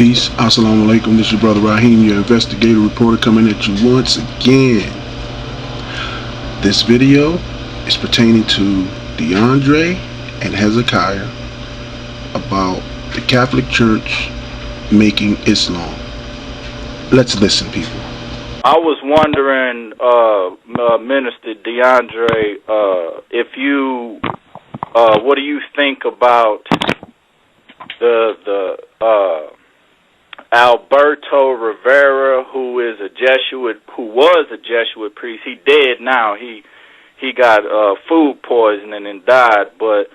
Peace. Assalamu alaikum. This is your brother Rahim, your investigative reporter, coming at you once again. This video is pertaining to DeAndre and Hezekiah about the Catholic Church making Islam. Let's listen, people. I was wondering, Minister DeAndre, if you, what do you think about the Alberto Rivera, who was a Jesuit priest? He dead now. He got food poisoning and died, but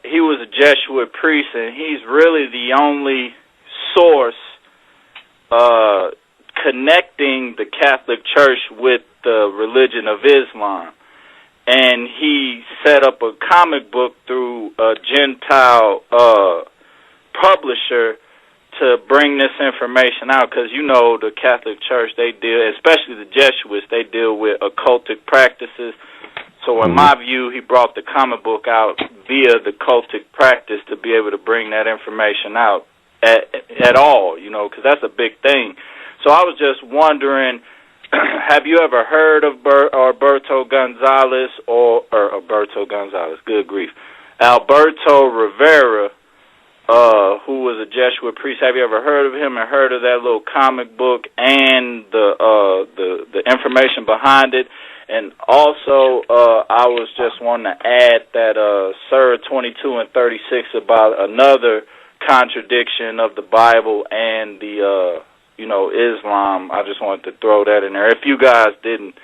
he was a Jesuit priest, and he's really the only source connecting the Catholic Church with the religion of Islam. And he set up a comic book through a Gentile publisher to bring this information out, because you know the Catholic Church, they deal, especially the Jesuits, they deal with occultic practices. So in my view, he brought the comic book out via the cultic practice to be able to bring that information out at all, you know, because that's a big thing. So I was just wondering, have you ever heard of Alberto Gonzalez, good grief, Alberto Rivera, who was a Jesuit priest? Have you ever heard of him and heard of that little comic book and the information behind it? And also, I was just wanting to add that Surah 22 and 36 about another contradiction of the Bible and the Islam. I just wanted to throw that in there. If you guys didn't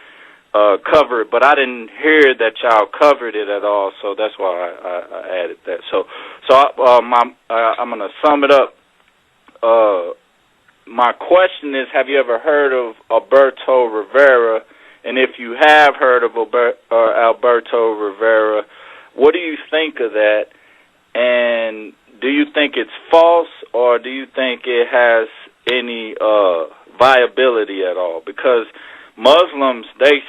cover it, but I didn't hear that y'all covered it at all, so that's why I added that. So I'm going to sum it up. My question is, have you ever heard of Alberto Rivera? And if you have heard of Alberto Rivera, what do you think of that? And do you think it's false, or do you think it has any viability at all? Because Muslims, they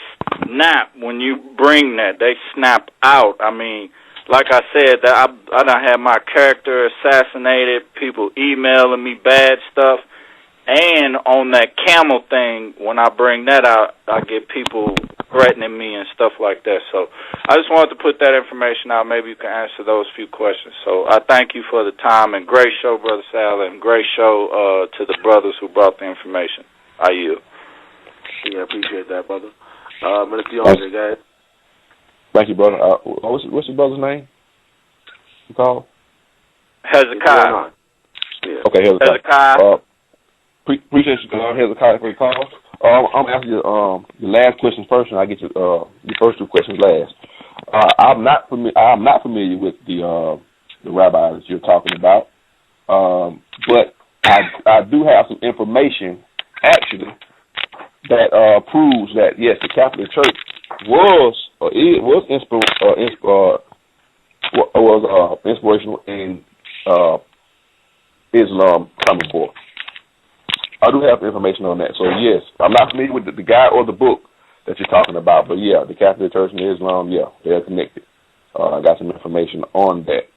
snap when you bring that. They snap out. I mean, like I said, that I done had my character assassinated, people emailing me bad stuff. And on that camel thing, when I bring that out, I get people threatening me and stuff like that. So I just wanted to put that information out. Maybe you can answer those few questions. So I thank you for the time, and great show, Brother Sal, and great show to the brothers who brought the information. I yield. Yeah, I appreciate that, brother. Let's be on there, guys. Thank you, brother. What's your brother's name? You call? Hezekiah. Yeah. Okay, Hezekiah. Appreciate you, Hezekiah, for the call. I'm asking you your last question first, and I get your first two questions last. I'm not familiar with the rabbis you're talking about, but I do have some information actually that proves that yes, the Catholic Church was inspirational in Islam comic book. I do have information on that. So, yes, I'm not familiar with the guy or the book that you're talking about, but, yeah, the Catholic Church and Islam, yeah, they're connected. I got some information on that.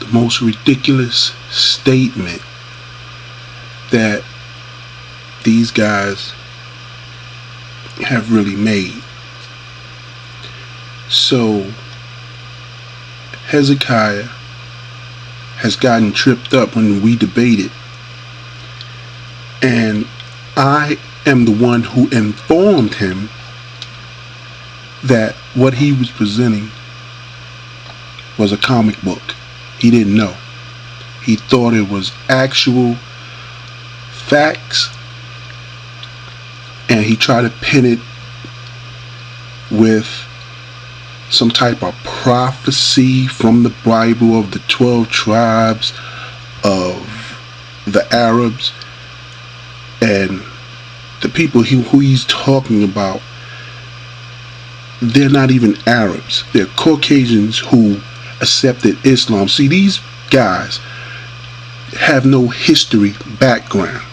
The most ridiculous statement that these guys have really made. So, Hezekiah has gotten tripped up when we debated. And I am the one who informed him that what he was presenting was a comic book. He didn't know. He thought it was actual facts, and he tried to pin it with some type of prophecy from the Bible of the 12 tribes of the Arabs. And the people who he's talking about, they're not even Arabs. They're Caucasians who accepted Islam. See, these guys have no history background.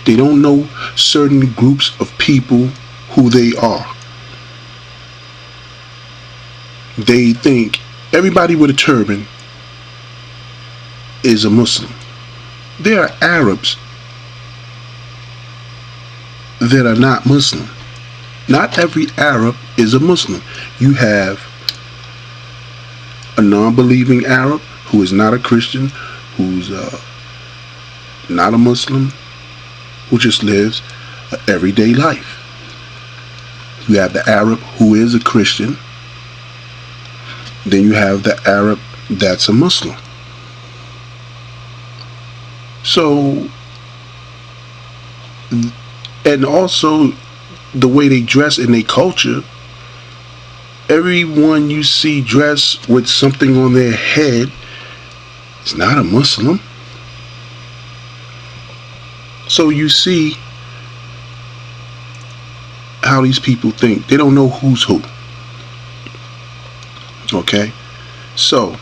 They don't know certain groups of people who they are. They think everybody with a turban is a Muslim. there are Arabs that are not Muslim. Not every Arab is a Muslim. You have a non-believing Arab who is not a Christian, who's not a Muslim, who just lives an everyday life. You have the Arab who is a Christian. Then you have the Arab that's a Muslim. So, and also the way they dress in their culture, everyone you see dressed with something on their head is not a Muslim. So you see how these people think. They don't know who's who. Okay? So,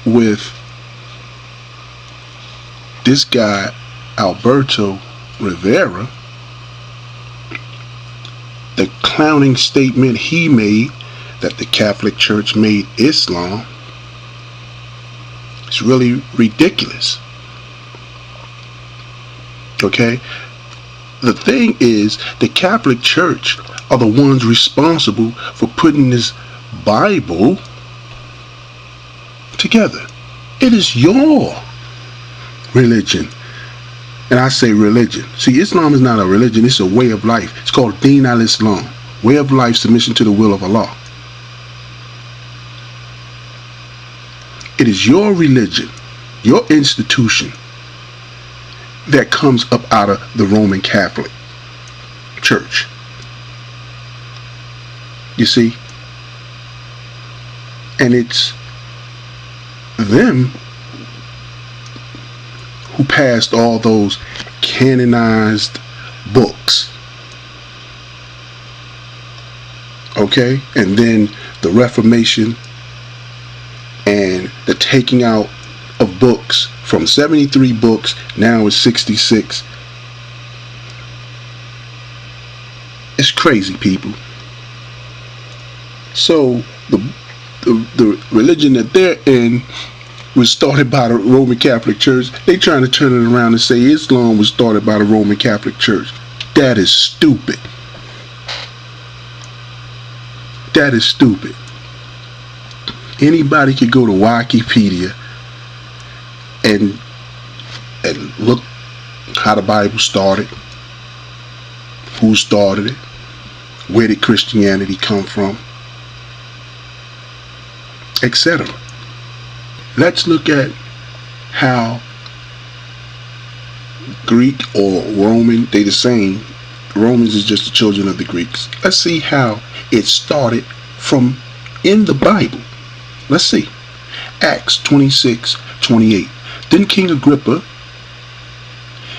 with this guy, Alberto Rivera, the clowning statement he made that the Catholic Church made Islam is really ridiculous. Okay? The thing is, the Catholic Church are the ones responsible for putting this Bible together. It is your religion. And I say religion. See, Islam is not a religion, it's a way of life. It's called Deen al-Islam. Way of life, submission to the will of Allah. It is your religion, your institution, that comes up out of the Roman Catholic Church. You see? And it's them who passed all those canonized books. Okay? And then the Reformation and the taking out of books from 73 books, now it's 66. It's crazy, people. So the religion that they're in was started by the Roman Catholic Church. They trying to turn it around and say Islam was started by the Roman Catholic Church. That is stupid. That is stupid. Anybody could go to Wikipedia and look how the Bible started, who started it, where did Christianity come from, etc. Let's look at how Greek or Roman, they the same. Romans is just the children of the Greeks. Let's see how it started from in the Bible. Let's see. Acts 26:28. Then King Agrippa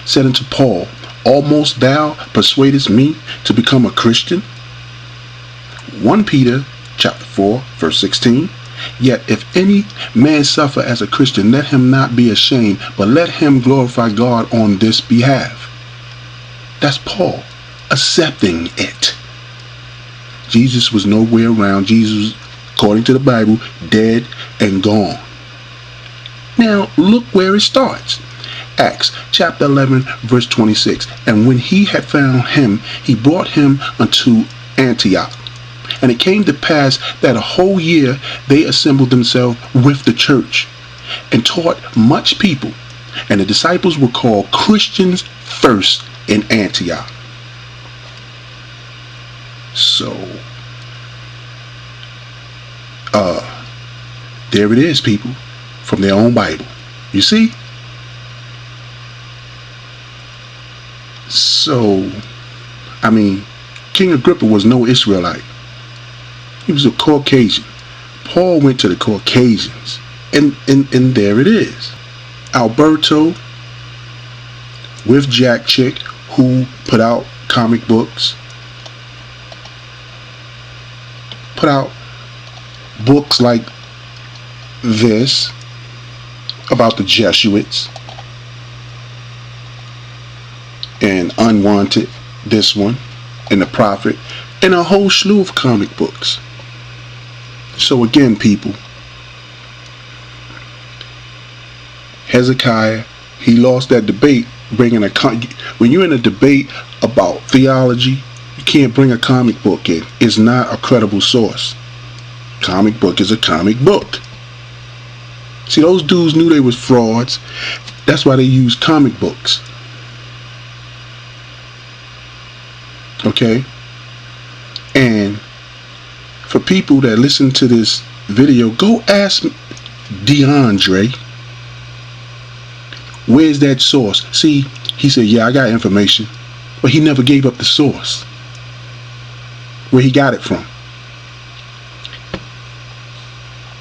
said unto Paul, almost thou persuadest me to become a Christian? 1 Peter chapter 4 verse 16. Yet if any man suffer as a Christian, let him not be ashamed, but let him glorify God on this behalf. That's Paul accepting it. Jesus was nowhere around. Jesus, according to the Bible, dead and gone. Now look where it starts. Acts chapter 11 verse 26. And when he had found him, he brought him unto Antioch. And it came to pass that a whole year they assembled themselves with the church and taught much people. And the disciples were called Christians first in Antioch. So, there it is, people, from their own Bible. You see? So, I mean, King Agrippa was no Israelite. He was a Caucasian. Paul went to the Caucasians. And there it is. Alberto with Jack Chick, who put out comic books. Put out books like this about the Jesuits. And Unwanted, this one, and The Prophet, and a whole slew of comic books. So again, people, Hezekiah, he lost that debate bringing when you're in a debate about theology, you can't bring a comic book in. It's not a credible source. Comic book is a comic book. See, those dudes knew they was frauds. That's why they used comic books. Okay? And for people that listen to this video, go ask DeAndre, where's that source? See, he said, yeah, I got information, but he never gave up the source, where he got it from.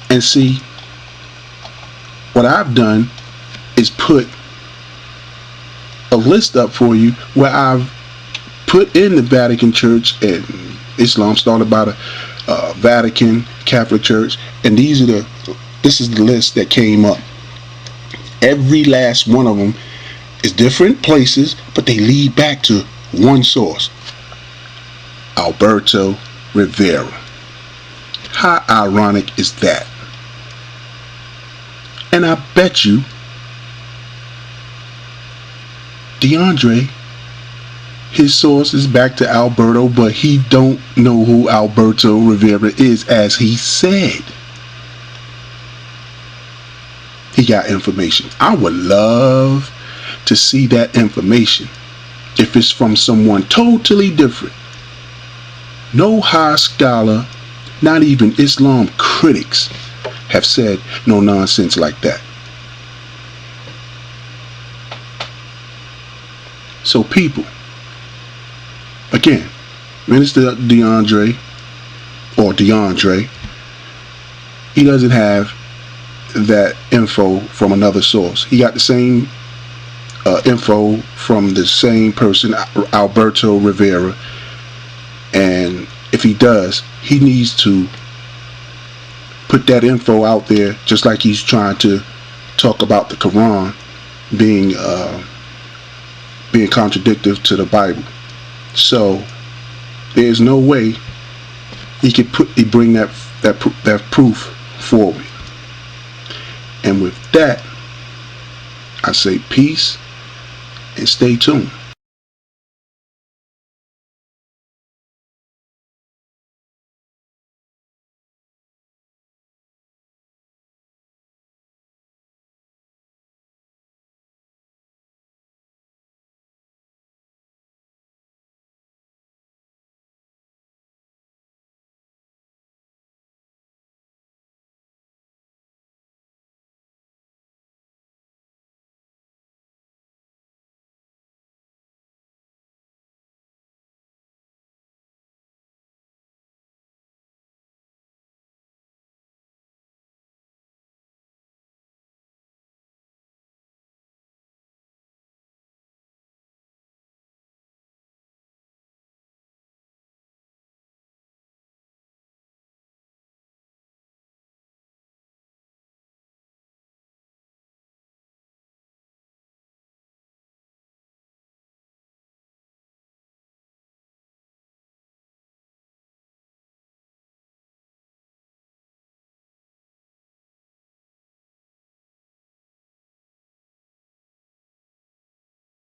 And see, what I've done is put a list up for you where I've put in the Vatican Church, and Islam started by the Vatican Catholic Church, and this is the list that came up. Every last one of them is different places, but they lead back to one source: Alberto Rivera. How ironic is that? And I bet you DeAndre, his source is back to Alberto, but he don't know who Alberto Rivera is, as he said. He got information. I would love to see that information if it's from someone totally different. No high scholar, not even Islam critics, have said no nonsense like that. So people, again, Minister DeAndre, he doesn't have that info from another source. He got the same info from the same person, Alberto Rivera. And if he does, he needs to put that info out there, just like he's trying to talk about the Quran being contradictory to the Bible. So there's no way he could bring that proof forward. And with that, I say peace and stay tuned.